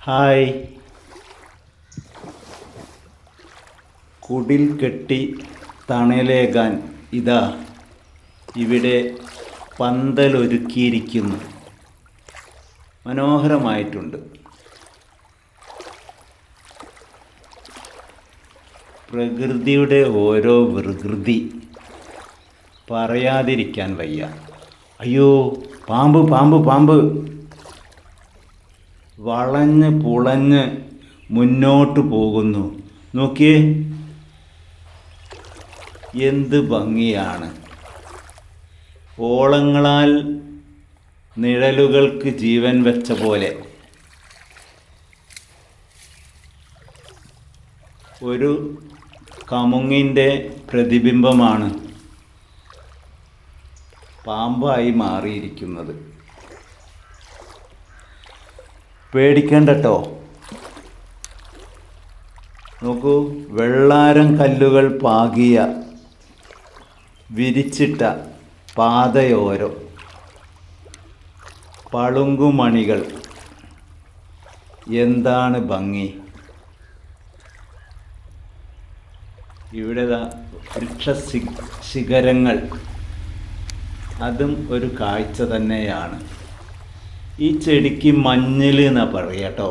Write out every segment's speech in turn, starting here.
Hi. കുടിൽ കെട്ടി തണലേകാൻ ഇതാ ഇവിടെ പന്തലൊരുക്കിയിരിക്കുന്നു. മനോഹരമായിട്ടുണ്ട്. പ്രകൃതിയുടെ ഓരോ വികൃതി പറയാതിരിക്കാൻ വയ്യ. അയ്യോ, പാമ്പ് പാമ്പ് പാമ്പ്! വളഞ്ഞ് പുളഞ്ഞ് മുന്നോട്ട് പോകുന്നു. നോക്കിയേ, എന്ത് ഭംഗിയാണ്! ഓളങ്ങളാൽ നിഴലുകൾക്ക് ജീവൻ വെച്ച പോലെ ഒരു കമുങ്ങിൻ്റെ പ്രതിബിംബമാണ് പാമ്പായി മാറിയിരിക്കുന്നത്. പേടിക്കണ്ടട്ടോ. നോക്കൂ, വെള്ളാരം കല്ലുകൾ പാകിയ വിരിച്ചിട്ട പാതയോരം, പളുങ്കുമണികൾ, എന്താണ് ഭംഗി! ഇവിടെ വൃക്ഷ ശിഖരങ്ങൾ, അതും ഒരു കാഴ്ച തന്നെയാണ്. ഈ ചെടിക്ക് മഞ്ഞൾ എന്നാ പറയുക കേട്ടോ.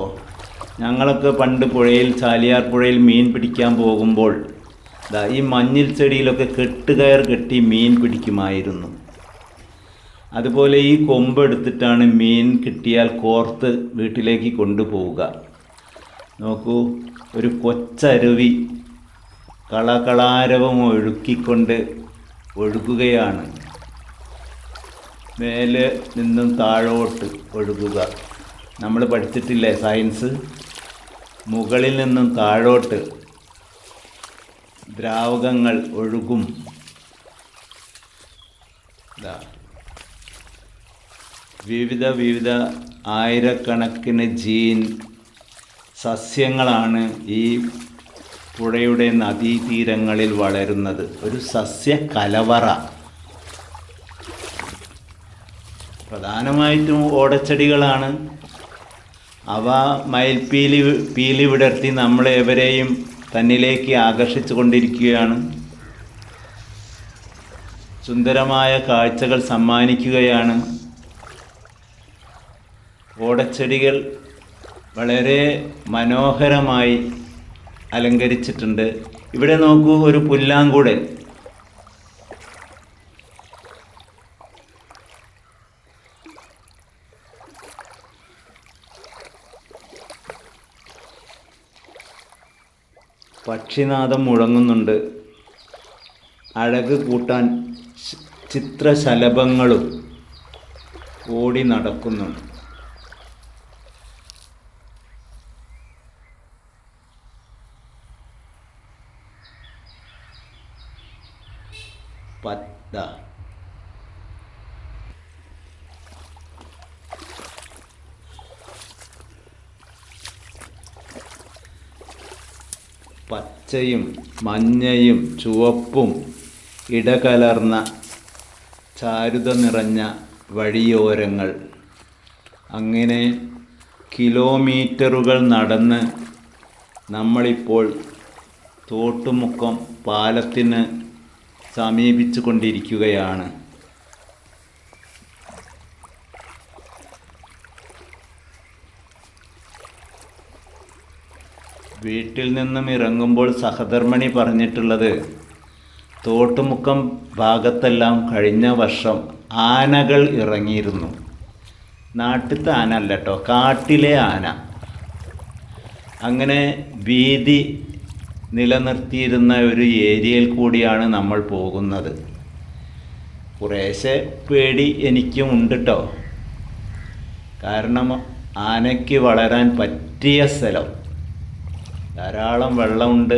ഞങ്ങളൊക്കെ പണ്ട് പുഴയിൽ, ചാലിയാർ പുഴയിൽ മീൻ പിടിക്കാൻ പോകുമ്പോൾ ഈ മഞ്ഞൾ ചെടിയിലൊക്കെ കെട്ടുകയർ കെട്ടി മീൻ പിടിക്കുമായിരുന്നു. അതുപോലെ ഈ കൊമ്പെടുത്തിട്ടാണ് മീൻ കിട്ടിയാൽ കോർത്ത് വീട്ടിലേക്ക് കൊണ്ടുപോവുക. നോക്കൂ, ഒരു കൊച്ചരുവി കളകളാരവം ഒഴുക്കിക്കൊണ്ട് ഒഴുകുകയാണ്. മേലെ നിന്നും താഴോട്ട് ഒഴുകുക. നമ്മൾ പഠിച്ചിട്ടില്ലേ സയൻസ്? മുകളിൽ നിന്നും താഴോട്ട് ദ്രാവകങ്ങൾ ഒഴുകും. വിവിധ ആയിരക്കണക്കിന് സസ്യങ്ങളാണ് ഈ പുഴയുടെ നദീതീരങ്ങളിൽ വളരുന്നത്. ഒരു സസ്യ കലവറ. പ്രധാനമായിട്ടും ഓടച്ചെടികളാണ്. അവ പീലി വിടർത്തി നമ്മളെവരെയും തന്നിലേക്ക് ആകർഷിച്ചു കൊണ്ടിരിക്കുകയാണ്. സുന്ദരമായ കാഴ്ചകൾ സമ്മാനിക്കുകയാണ്. ഓടച്ചെടികൾ വളരെ മനോഹരമായി അലങ്കരിച്ചിട്ടുണ്ട്. ഇവിടെ നോക്കൂ, ഒരു പുല്ലാങ്കുഴൽ. പക്ഷിനാദം മുഴങ്ങുന്നുണ്ട്. അഴക് കൂട്ടാൻ ചിത്രശലഭങ്ങളും ഓടി നടക്കുന്നുണ്ട്. പച്ചയും മഞ്ഞയും ചുവപ്പും ഇടകലർന്ന ചാരുത നിറഞ്ഞ വഴിയോരങ്ങൾ. അങ്ങനെ കിലോമീറ്ററുകൾ നടന്ന് നമ്മളിപ്പോൾ തോട്ടുമുക്കം പാലത്തിന് സമീപിച്ചു കൊണ്ടിരിക്കുകയാണ്. വീട്ടിൽ നിന്നും ഇറങ്ങുമ്പോൾ സഹധർമ്മിണി പറഞ്ഞിട്ടുള്ളത്, തോട്ടുമുക്കം ഭാഗത്തെല്ലാം കഴിഞ്ഞ വർഷം ആനകൾ ഇറങ്ങിയിരുന്നു. നാട്ടിലത്തെ ആന അല്ല കേട്ടോ, കാട്ടിലെ ആന. അങ്ങനെ ഭീതി നിലനിർത്തിയിരുന്ന ഒരു ഏരിയയിൽ കൂടിയാണ് നമ്മൾ പോകുന്നത്. കുറേശ്ശെ പേടി എനിക്കും ഉണ്ട് കേട്ടോ. കാരണം ആനയ്ക്ക് വളരാൻ പറ്റിയ സ്ഥലം, ധാരാളം വെള്ളമുണ്ട്.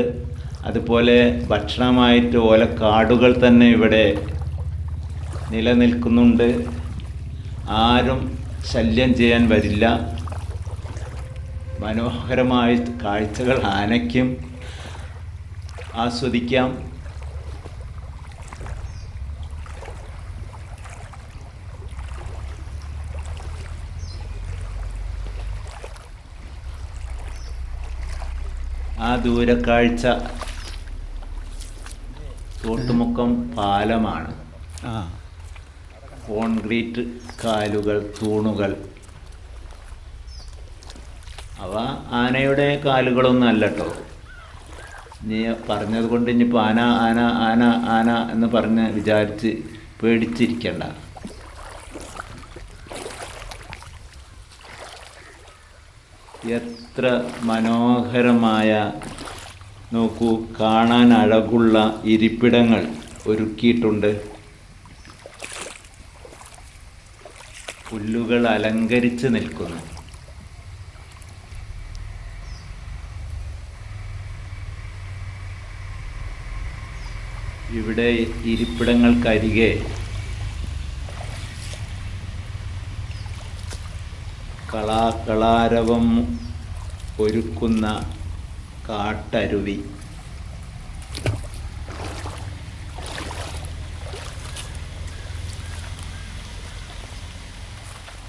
അതുപോലെ ഭക്ഷണമായിട്ട് ഓലക്കാടുകൾ തന്നെ ഇവിടെ നിലനിൽക്കുന്നുണ്ട്. ആരും ശല്യം ചെയ്യാൻ വരില്ല. മനോഹരമായ കാഴ്ചകൾ ആനയ്ക്കും ആസ്വദിക്കാം. ആ ദൂരക്കാഴ്ച തോട്ടുമുക്കം പാലമാണ്. ആ കോൺക്രീറ്റ് കാലുകൾ, തൂണുകൾ. അവ ആനയുടെ കാലുകളൊന്നും അല്ല കേട്ടോ. നീ പറഞ്ഞത് കൊണ്ട് ഇനിയിപ്പോൾ ആന ആന ആന ആന എന്ന് പറഞ്ഞ് വിചാരിച്ച് പേടിച്ചിരിക്കണ്ട. എത്ര മനോഹരമായ, നോക്കൂ, കാണാൻ അഴകുള്ള ഇരിപ്പിടങ്ങൾ ഒരുക്കിയിട്ടുണ്ട്. പുല്ലുകൾ അലങ്കരിച്ച് നിൽക്കുന്നു. ഇവിടെ ഇരിപ്പിടങ്ങൾക്കരികെ കളാരവം ഒരുക്കുന്ന കാട്ടരുവി.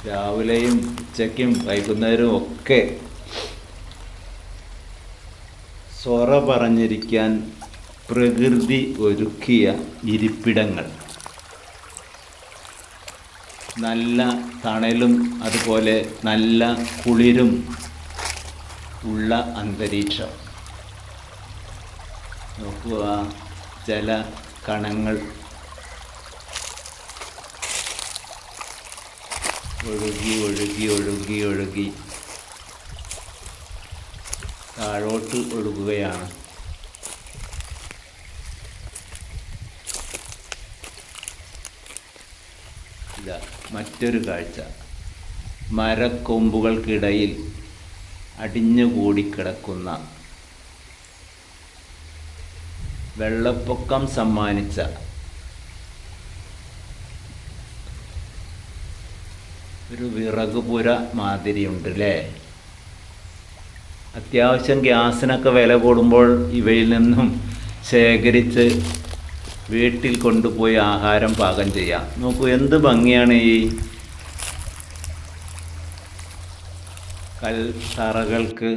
രാവിലെയും ഉച്ചയ്ക്കും വൈകുന്നേരവും ഒക്കെ സൊറ പറഞ്ഞിരിക്കാൻ പ്രകൃതി ഒരുക്കിയ ഇരിപ്പിടങ്ങൾ. നല്ല തണലും അതുപോലെ നല്ല കുളിരും ഉള്ള അന്തരീക്ഷം. നോക്കുക, ജലകണങ്ങൾ ഒഴുകി ഒഴുകി ഒഴുകി ഒഴുകി താഴോട്ട് ഒഴുകുകയാണ്. ഇതാ മറ്റൊരു കാഴ്ച. മരക്കൊമ്പുകൾക്കിടയിൽ അടിഞ്ഞുകൂടിക്കിടക്കുന്ന, വെള്ളപ്പൊക്കം സമ്മാനിച്ച ഒരു വിറകുപുര മാതിരിയുണ്ട് അല്ലേ? അത്യാവശ്യം ഗ്യാസിനൊക്കെ വില കൂടുമ്പോൾ ഇവയിൽ നിന്നും ശേഖരിച്ച് വീട്ടിൽ കൊണ്ടുപോയി ആഹാരം പാകം ചെയ്യാം. നോക്കൂ, എന്ത് ഭംഗിയാണ് ഈ കൽത്തറകൾക്ക്.